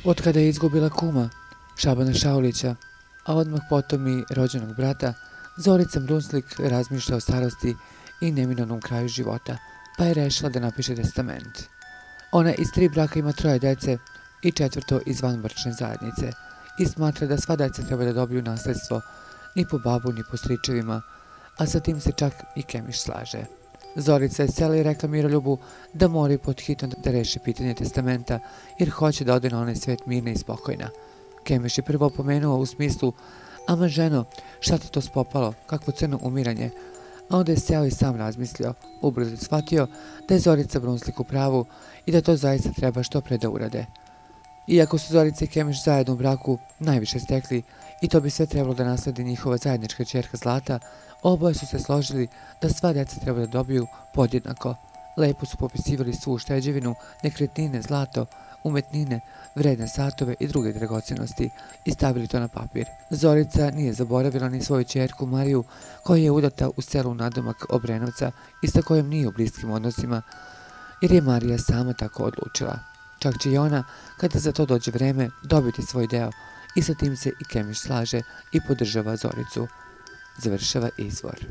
Od kada je izgubila kuma, Šabana Šaulića, a odmah potom i rođenog brata, Zorica Brunslik razmišlja o starosti i neminovnom kraju života, pa je rešila da napiše testament. Ona iz 3 braka ima 3 dece i 4 iz vanbračne zajednice i smatra da sva deca treba da dobiju nasledstvo, ni po babu ni po stričevima, a sa tim se čak i Kemiš slaže. Zorica je sela i rekla Miroljubu da moraju pod hitno da reši pitanje testamenta jer hoće da ode na onaj svet mirna i spokojna. Kemiš je prvo opomenuo u smislu: ama ženo, šta ti to spopalo, kakvo crno umiranje, a onda je seo i sam razmislio, ubrzo je shvatio da je Zorica Brunslik u pravu i da to zaista treba što pre da urade. Iako su Zorica i Kemiš zajedno u braku najviše stekli i to bi sve trebalo da nasledi njihova zajednička ćerka Zlata, oboje su se složili da sva deca treba da dobiju podjednako. Lepo su popisivali svu ušteđevinu, nekretnine, zlato, umetnine, vredne satove i druge dragocenosti i stavili to na papir. Zorica nije zaboravila ni svoju ćerku Mariju, koja je udata u selu nadomak Obrenovca i sa kojom nije u bliskim odnosima, jer je Marija sama tako odlučila. Čak će i ona, kada za to dođe vreme, dobiti svoj deo i sa tim se i Kemiš slaže i podržava Zoricu. Završava izvor.